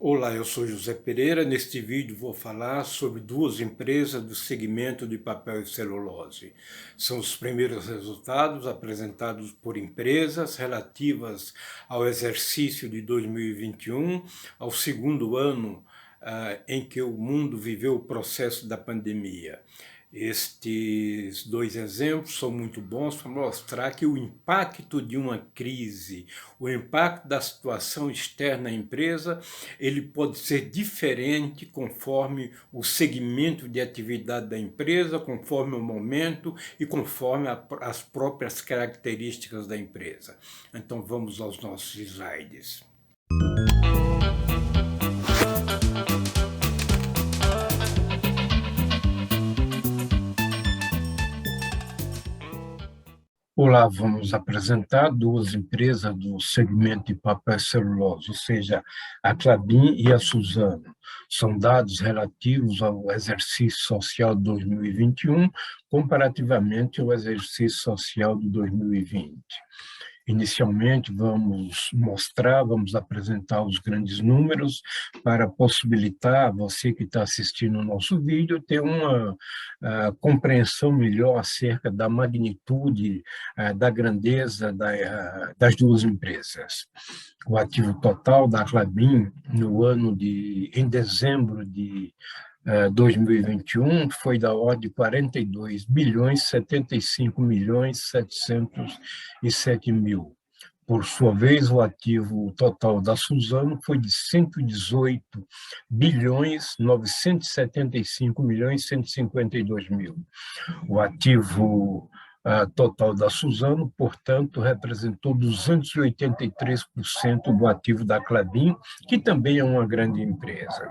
Olá, eu sou José Pereira. Neste vídeo vou falar sobre duas empresas do segmento de papel e celulose. São os primeiros resultados apresentados por empresas relativas ao exercício de 2021, ao segundo ano em que o mundo viveu o processo da pandemia. Estes dois exemplos são muito bons para mostrar que o impacto de uma crise, o impacto da situação externa à empresa, ele pode ser diferente conforme o segmento de atividade da empresa, conforme o momento e conforme as próprias características da empresa. Então vamos aos nossos slides. Olá, vamos apresentar duas empresas do segmento de papel e celulose, ou seja, a Klabin e a Suzano. São dados relativos ao exercício social de 2021, comparativamente ao exercício social de 2020. Inicialmente, vamos apresentar os grandes números para possibilitar você que está assistindo o nosso vídeo ter uma compreensão melhor acerca da magnitude, da grandeza das duas empresas. O ativo total da Klabin em dezembro de 2021 foi da ordem de 42 bilhões 75 milhões 707 mil. Por sua vez, o ativo total da Suzano foi de 118 bilhões 975 milhões 152 mil. O ativo total da Suzano, portanto, representou 283% do ativo da Klabin, que também é uma grande empresa.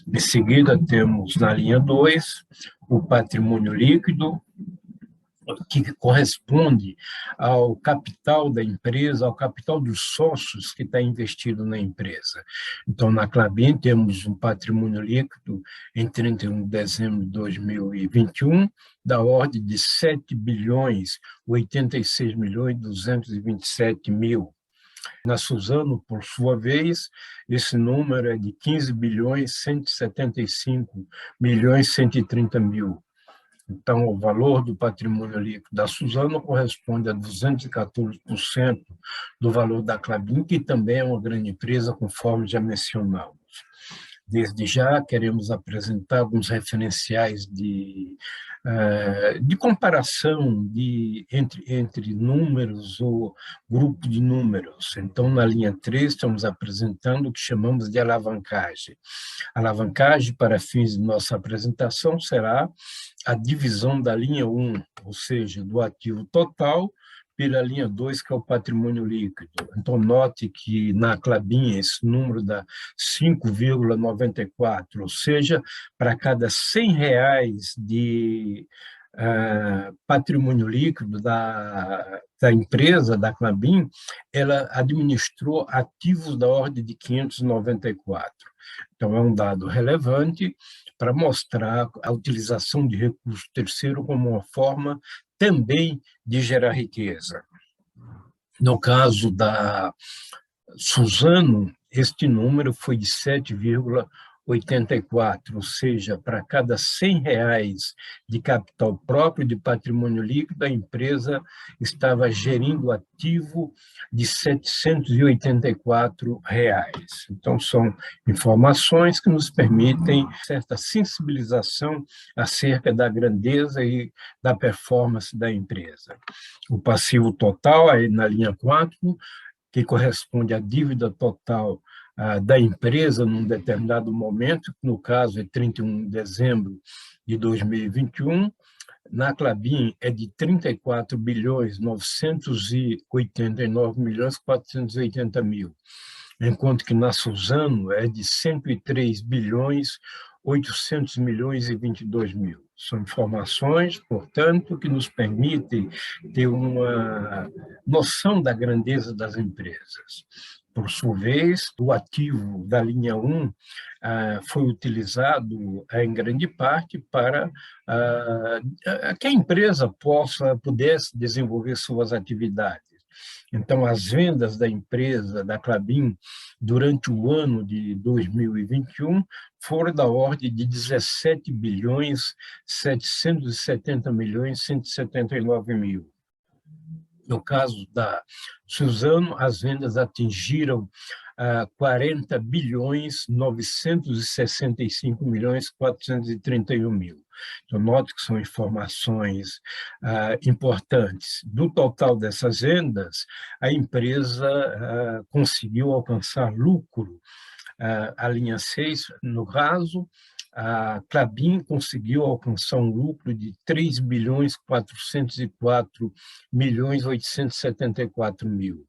Em seguida, temos na linha 2 o patrimônio líquido, que corresponde ao capital da empresa, ao capital dos sócios que está investido na empresa. Então, na Klabin, temos um patrimônio líquido em 31 de dezembro de 2021, da ordem de 7 bilhões 86 milhões 227 mil. Na Suzano, por sua vez, esse número é de 15 bilhões 175 milhões 130 mil. Então, o valor do patrimônio líquido da Suzano corresponde a 214% do valor da Klabin, que também é uma grande empresa, conforme já mencionamos. Desde já, queremos apresentar alguns referenciais de comparação entre números ou grupo de números. Então, na linha 3, estamos apresentando o que chamamos de alavancagem. A alavancagem, para fins de nossa apresentação, será a divisão da linha 1, ou seja, do ativo total, pela linha 2, que é o patrimônio líquido. Então, note que na Klabin esse número dá 5,94, ou seja, para cada R$ 100 de patrimônio líquido da empresa, da Klabin, ela administrou ativos da ordem de 594. Então, é um dado relevante para mostrar a utilização de recurso terceiro como uma forma também de gerar riqueza. No caso da Suzano, este número foi de 7,84, ou seja, para cada R$ 100 de capital próprio de patrimônio líquido, a empresa estava gerindo ativo de R$ 784. Então, são informações que nos permitem certa sensibilização acerca da grandeza e da performance da empresa. O passivo total, aí na linha 4, que corresponde à dívida total da empresa num determinado momento, que no caso é 31 de dezembro de 2021, na Klabin é de 34 bilhões 989 milhões 480 mil, enquanto que na Suzano é de 103 bilhões 800 milhões e 22 mil. São informações, portanto, que nos permitem ter uma noção da grandeza das empresas. Por sua vez, o ativo da linha 1 foi utilizado em grande parte para que a empresa pudesse desenvolver suas atividades. Então, as vendas da empresa, da Klabin, durante o ano de 2021, foram da ordem de 17 bilhões 770 milhões 179 mil. No caso da Suzano, as vendas atingiram 40 bilhões 965 milhões 431 mil. Então, note que são informações importantes. Do total dessas vendas, a empresa conseguiu alcançar lucro. A linha 6, no caso, a Klabin conseguiu alcançar um lucro de 3 bilhões 404 milhões 874 mil.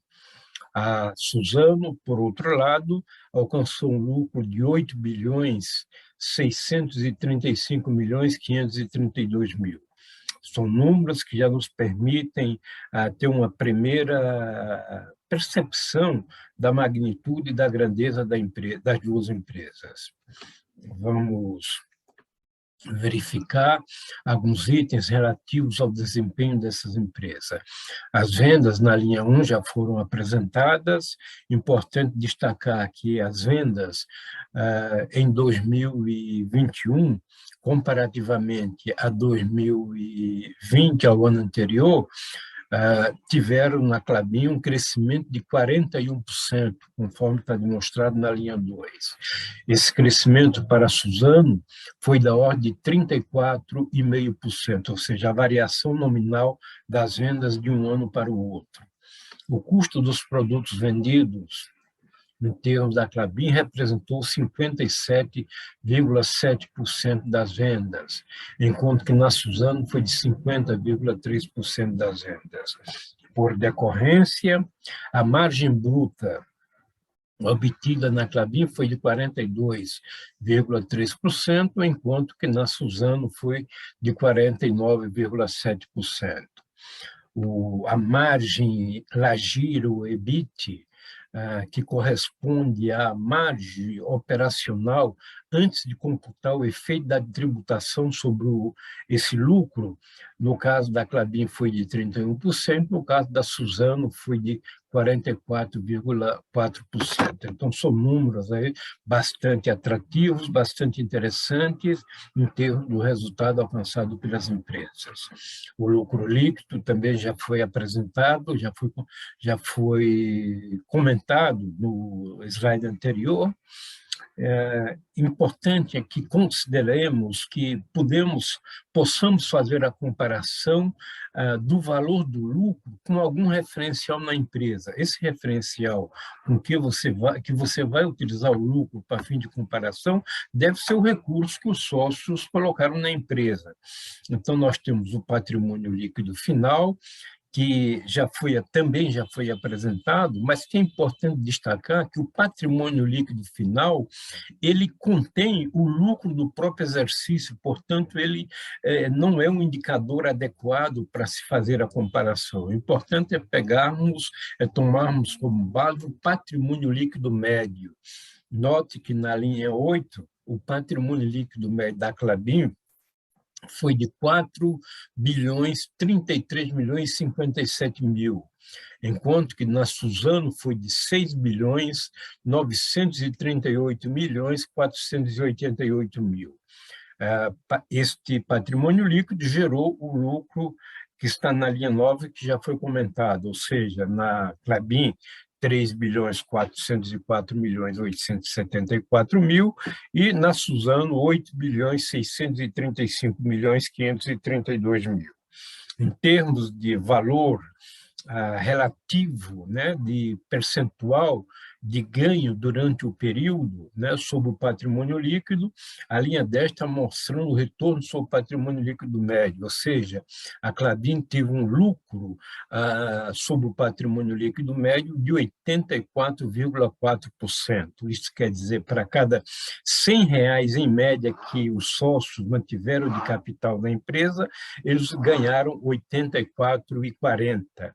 A Suzano, por outro lado, alcançou um lucro de 8 bilhões 635 milhões 532 mil. São números que já nos permitem ter uma primeira percepção da magnitude e da grandeza das duas empresas. Vamos verificar alguns itens relativos ao desempenho dessas empresas. As vendas na linha 1 já foram apresentadas. Importante destacar que as vendas em 2021, comparativamente a 2020, ao ano anterior, tiveram na Klabin um crescimento de 41%, conforme está demonstrado na linha 2. Esse crescimento para a Suzano foi da ordem de 34,5%, ou seja, a variação nominal das vendas de um ano para o outro. O custo dos produtos vendidos, em termos da Klabin, representou 57,7% das vendas, enquanto que na Suzano foi de 50,3% das vendas. Por decorrência, a margem bruta obtida na Klabin foi de 42,3%, enquanto que na Suzano foi de 49,7%. A margem Lagiro EBIT, que corresponde à margem operacional antes de computar o efeito da tributação sobre esse lucro, no caso da Klabin foi de 31%, no caso da Suzano foi de 44,4%. Então, são números aí bastante atrativos, bastante interessantes em termos do resultado alcançado pelas empresas. O lucro líquido também já foi apresentado, já foi comentado no slide anterior. Importante é que consideremos que possamos fazer a comparação do valor do lucro com algum referencial na empresa. Esse referencial com que você vai utilizar o lucro para fim de comparação deve ser o recurso que os sócios colocaram na empresa. Então, nós temos o patrimônio líquido final, que também já foi apresentado, mas que é importante destacar que o patrimônio líquido final, ele contém o lucro do próprio exercício, portanto, ele não é um indicador adequado para se fazer a comparação. O importante é tomarmos como base o patrimônio líquido médio. Note que na linha 8, o patrimônio líquido médio da Klabin foi de 4 bilhões 33 milhões 57 mil, enquanto que na Suzano foi de 6 bilhões 938 milhões 488 mil. Este patrimônio líquido gerou o lucro que está na linha 9, que já foi comentado, ou seja, na Klabin, 3 bilhões 404 milhões 874 mil, e na Suzano, 8 bilhões 635 milhões 532 mil. Em termos de valor relativo, né, de percentual de ganho durante o período, né, sobre o patrimônio líquido, a linha 10 está mostrando o retorno sobre o patrimônio líquido médio, ou seja, a Klabin teve um lucro sobre o patrimônio líquido médio de 84,4%. Isso quer dizer, para cada R$100 em média que os sócios mantiveram de capital da empresa, eles ganharam 84,40.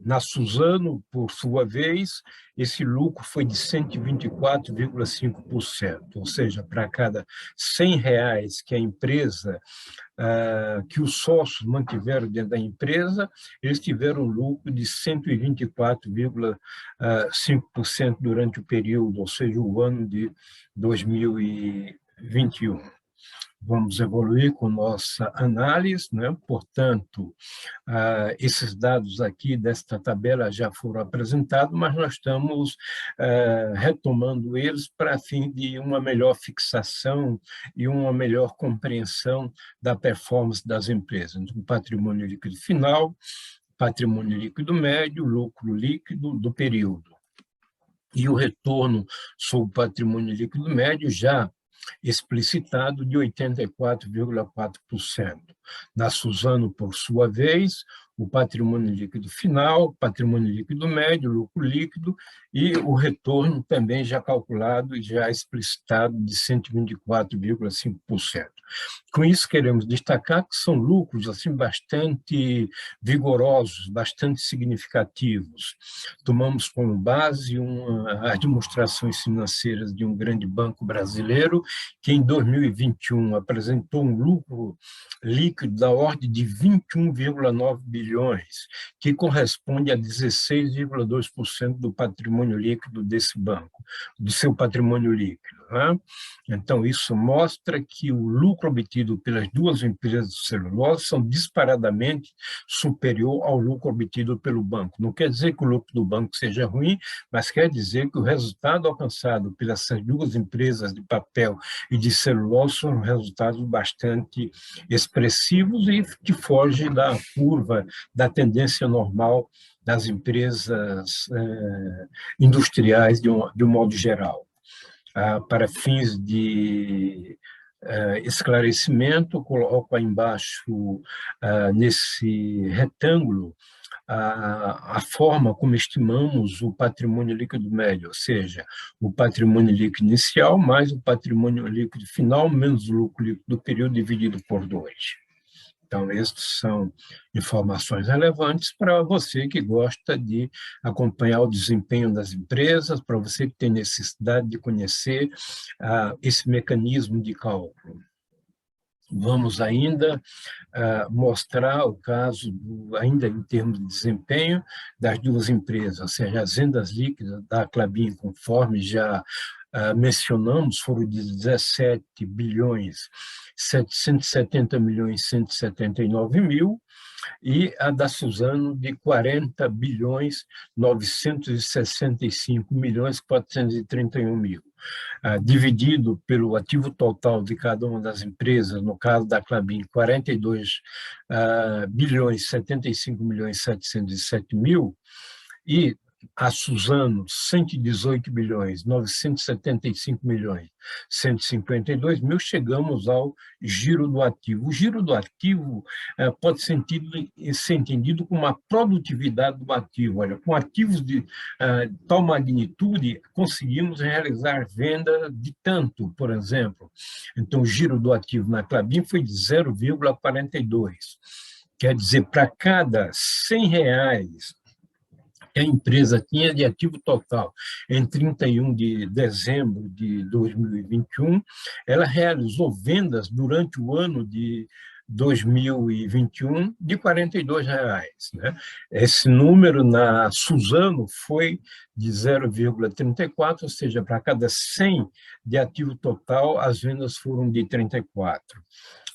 Na Suzano, por sua vez, esse lucro foi de 124,5%, ou seja, para cada R$ 100 que a empresa, que os sócios mantiveram dentro da empresa, eles tiveram um lucro de 124,5% durante o período, ou seja, o ano de 2021. Vamos evoluir com nossa análise, né? Portanto, esses dados aqui desta tabela já foram apresentados, mas nós estamos retomando eles para fim de uma melhor fixação e uma melhor compreensão da performance das empresas, o patrimônio líquido final, patrimônio líquido médio, lucro líquido do período. E o retorno sobre o patrimônio líquido médio já explicitado de 84,4%. Na Suzano, por sua vez, o patrimônio líquido final, patrimônio líquido médio, lucro líquido e o retorno também já calculado e já explicitado de 124,5%. Com isso, queremos destacar que são lucros assim, bastante vigorosos, bastante significativos. Tomamos como base as demonstrações financeiras de um grande banco brasileiro, que em 2021 apresentou um lucro líquido da ordem de 21,9 bilhões, que corresponde a 16,2% do patrimônio líquido desse banco, do seu patrimônio líquido. Né? Então, isso mostra que o lucro obtido pelas duas empresas de celulose são disparadamente superior ao lucro obtido pelo banco. Não quer dizer que o lucro do banco seja ruim, mas quer dizer que o resultado alcançado pelas duas empresas de papel e de celulose são resultados bastante expressivos e que fogem da curva, da tendência normal das empresas industriais de um modo geral. Para fins de esclarecimento, coloco aí embaixo, nesse retângulo, a forma como estimamos o patrimônio líquido médio, ou seja, o patrimônio líquido inicial mais o patrimônio líquido final menos o lucro líquido do período dividido por 2. Então, essas são informações relevantes para você que gosta de acompanhar o desempenho das empresas, para você que tem necessidade de conhecer esse mecanismo de cálculo. Vamos ainda mostrar o caso, ainda em termos de desempenho, das duas empresas, ou seja, as vendas líquidas da Klabin, conforme já mencionamos, foram de 17 bilhões 770 milhões 179 mil, e a da Suzano de 40 bilhões 965 milhões 431 mil. Dividido pelo ativo total de cada uma das empresas, no caso da Klabin, 42 bilhões 75 milhões 707 mil, e a Suzano, 118 bilhões, 975 milhões, 152 mil, chegamos ao giro do ativo. O giro do ativo pode ser entendido como a produtividade do ativo. Olha, com ativos de tal magnitude, conseguimos realizar venda de tanto, por exemplo. Então, o giro do ativo na Klabin foi de 0,42. Quer dizer, para cada R$ 100 que a empresa tinha de ativo total em 31 de dezembro de 2021, ela realizou vendas durante o ano de 2021 de R$ 42. Né? Esse número na Suzano foi de 0,34, ou seja, para cada 100 de ativo total, as vendas foram de 34.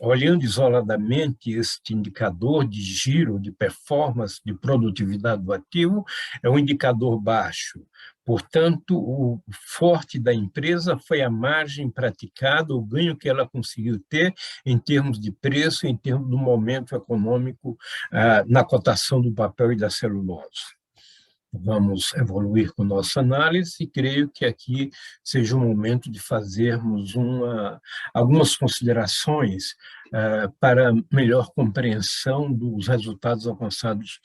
Olhando isoladamente este indicador de giro, de performance, de produtividade do ativo, é um indicador baixo. Portanto, o forte da empresa foi a margem praticada, o ganho que ela conseguiu ter em termos de preço, em termos do momento econômico na cotação do papel e da celulose. Vamos evoluir com nossa análise e creio que aqui seja o momento de fazermos algumas considerações para melhor compreensão dos resultados alcançados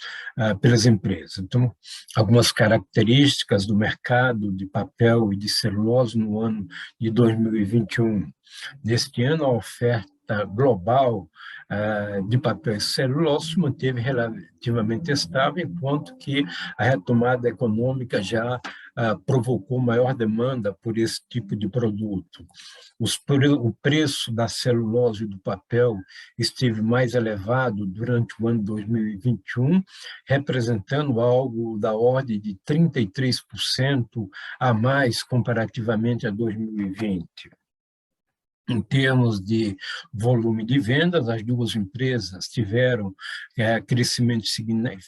pelas empresas. Então, algumas características do mercado de papel e de celulose no ano de 2021. Neste ano, a oferta receita global de papel e celulose se manteve relativamente estável, enquanto que a retomada econômica já provocou maior demanda por esse tipo de produto. O preço da celulose e do papel esteve mais elevado durante o ano 2021, representando algo da ordem de 33% a mais comparativamente a 2020. Em termos de volume de vendas, as duas empresas tiveram crescimento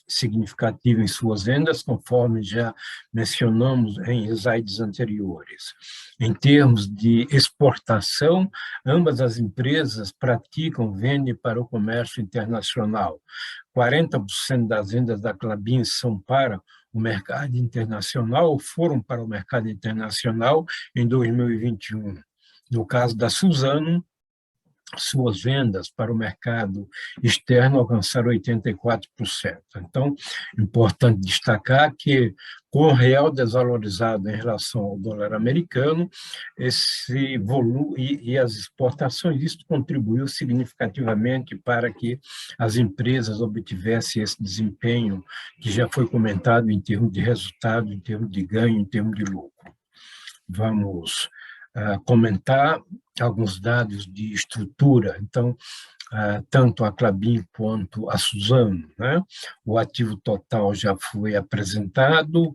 significativo em suas vendas, conforme já mencionamos em slides anteriores. Em termos de exportação, ambas as empresas praticam venda para o comércio internacional. 40% das vendas da Klabin são para o mercado internacional, ou foram para o mercado internacional em 2021. No caso da Suzano, suas vendas para o mercado externo alcançaram 84%. Então, importante destacar que, com o real desvalorizado em relação ao dólar americano, esse volume e as exportações, isso contribuiu significativamente para que as empresas obtivessem esse desempenho que já foi comentado em termos de resultado, em termos de ganho, em termos de lucro. Vamos comentar alguns dados de estrutura. Então, tanto a Klabin quanto a Suzano, né? O ativo total já foi apresentado,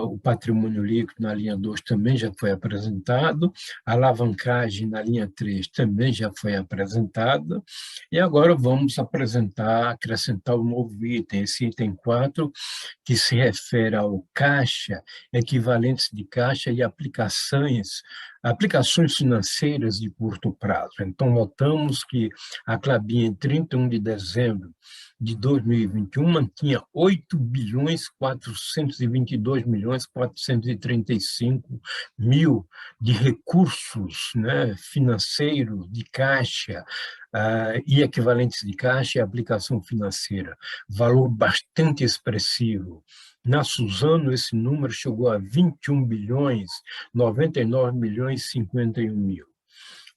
o patrimônio líquido na linha 2 também já foi apresentado, a alavancagem na linha 3 também já foi apresentada, e agora vamos acrescentar um novo item, esse item 4, que se refere ao caixa, equivalentes de caixa e aplicações financeiras de curto prazo. Então, notamos que a Klabin, em 31 de dezembro de 2021, mantinha 8.422.435.000 de recursos, né, financeiros, de caixa, e equivalentes de caixa e aplicação financeira. Valor bastante expressivo. Na Suzano, esse número chegou a 21 bilhões, 99 milhões, 51 mil.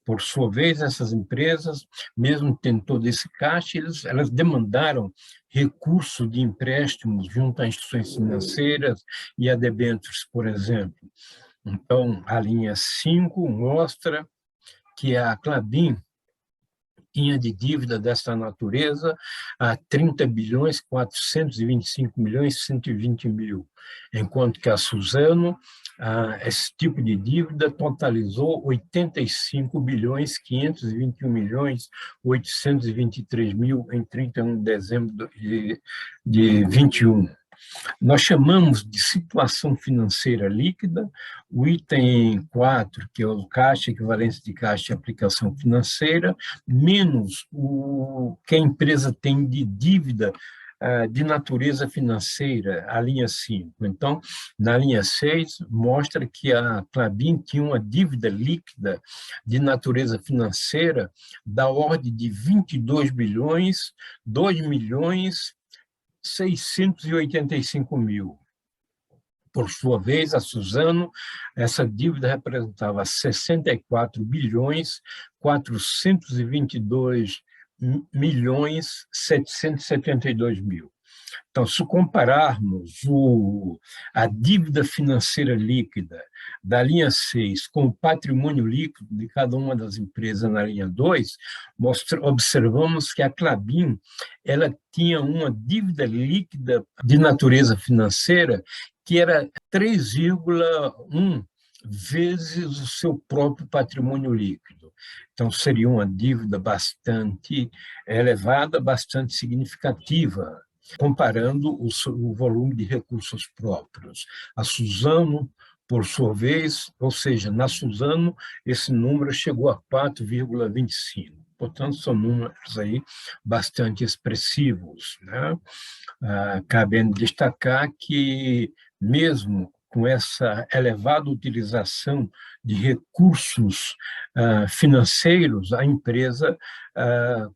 Por sua vez, essas empresas, mesmo tendo todo esse caixa, elas demandaram recurso de empréstimos junto a instituições financeiras e a debêntures, por exemplo. Então, a linha 5 mostra que a Klabin tinha de dívida dessa natureza a 30 bilhões, 425 milhões, 120 mil, enquanto que a Suzano, esse tipo de dívida totalizou 85 bilhões, 521 milhões, 823 mil em 31 de dezembro de 21. Nós chamamos de situação financeira líquida, o item 4, que é o caixa, equivalência de caixa e aplicação financeira, menos o que a empresa tem de dívida de natureza financeira, a linha 5. Então, na linha 6, mostra que a Klabin tinha uma dívida líquida de natureza financeira da ordem de 22 bilhões, 2 milhões, 685 mil. Por sua vez, a Suzano, essa dívida representava 64 bilhões, 422 milhões, 772 mil. Então, se compararmos a dívida financeira líquida da linha 6 com o patrimônio líquido de cada uma das empresas na linha 2, observamos que a Klabin ela tinha uma dívida líquida de natureza financeira que era 3,1 vezes o seu próprio patrimônio líquido. Então, seria uma dívida bastante elevada, bastante significativa, comparando o volume de recursos próprios. A Suzano, por sua vez, ou seja, na Suzano, esse número chegou a 4,25. Portanto, são números aí bastante expressivos, né? Cabendo destacar que, mesmo com essa elevada utilização de recursos financeiros, a empresa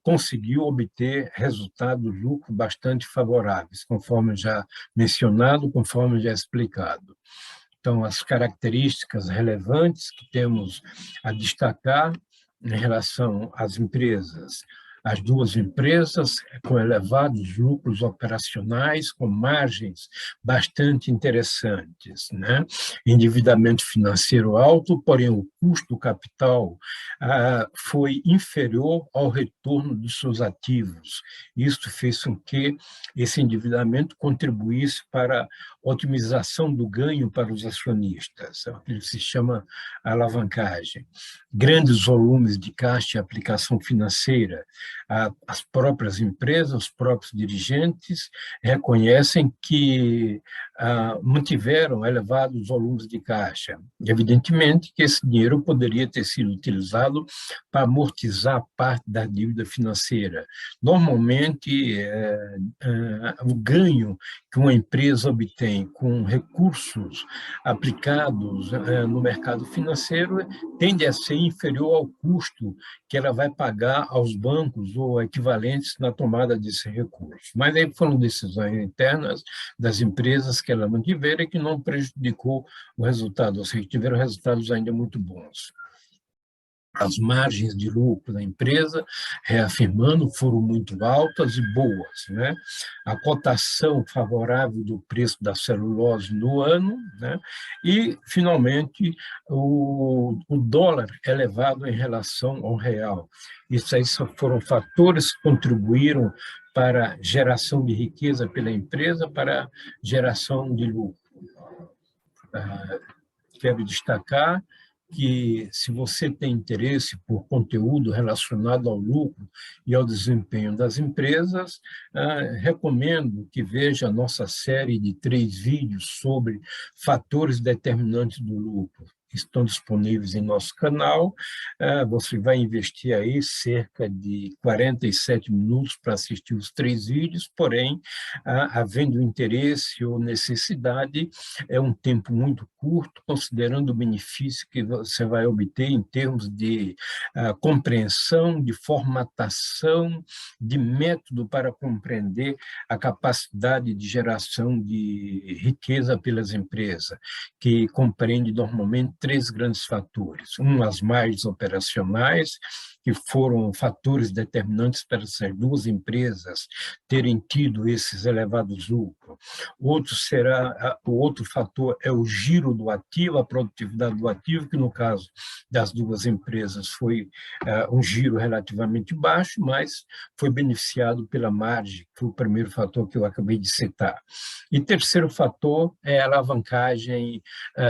conseguiu obter resultados, lucros bastante favoráveis, conforme já mencionado, conforme já explicado. Então, as características relevantes que temos a destacar em relação às empresas. As duas empresas com elevados lucros operacionais, com margens bastante interessantes, né? Endividamento financeiro alto, porém o custo do capital foi inferior ao retorno dos seus ativos. Isso fez com que esse endividamento contribuísse para a otimização do ganho para os acionistas, o que se chama alavancagem. Grandes volumes de caixa e aplicação financeira. As próprias empresas, os próprios dirigentes reconhecem que mantiveram elevados volumes de caixa. Evidentemente que esse dinheiro poderia ter sido utilizado para amortizar parte da dívida financeira. Normalmente, o ganho que uma empresa obtém com recursos aplicados no mercado financeiro tende a ser inferior ao custo que ela vai pagar aos bancos ou equivalentes na tomada desse recurso. Mas aí foram decisões internas das empresas que ela mantiveram e que não prejudicou o resultado, ou seja, tiveram resultados ainda muito bons. As margens de lucro da empresa, reafirmando, foram muito altas e boas, né? A cotação favorável do preço da celulose no ano, né? E, finalmente, o dólar elevado em relação ao real. Isso aí foram fatores que contribuíram para a geração de riqueza pela empresa, para a geração de lucro. Quero destacar que, se você tem interesse por conteúdo relacionado ao lucro e ao desempenho das empresas, recomendo que veja a nossa série de 3 vídeos sobre fatores determinantes do lucro. Estão disponíveis em nosso canal. Você vai investir aí cerca de 47 minutos para assistir os 3 vídeos, porém, havendo interesse ou necessidade, é um tempo muito curto, considerando o benefício que você vai obter em termos de compreensão, de formatação, de método para compreender a capacidade de geração de riqueza pelas empresas, que compreende normalmente 3 grandes fatores. As margens operacionais, que foram fatores determinantes para essas 2 empresas terem tido esses elevados lucros. O outro fator é o giro do ativo, a produtividade do ativo, que no caso das 2 empresas foi um giro relativamente baixo, mas foi beneficiado pela margem, que foi o primeiro fator que eu acabei de citar. E terceiro fator é a alavancagem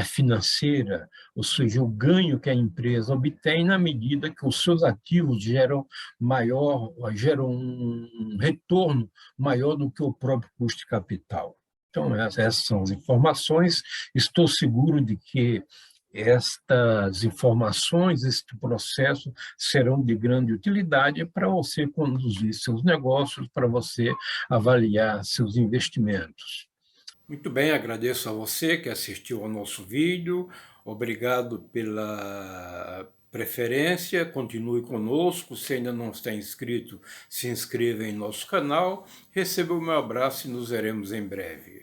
financeira, ou seja, o ganho que a empresa obtém na medida que os seus ativos geram um retorno maior do que o próprio custo de capital. Então, essas são as informações. Estou seguro de que estas informações, este processo, serão de grande utilidade para você conduzir seus negócios, para você avaliar seus investimentos. Muito bem, agradeço a você que assistiu ao nosso vídeo. Obrigado pela preferência, continue conosco. Se ainda não está inscrito, se inscreva em nosso canal. Receba o meu abraço e nos veremos em breve.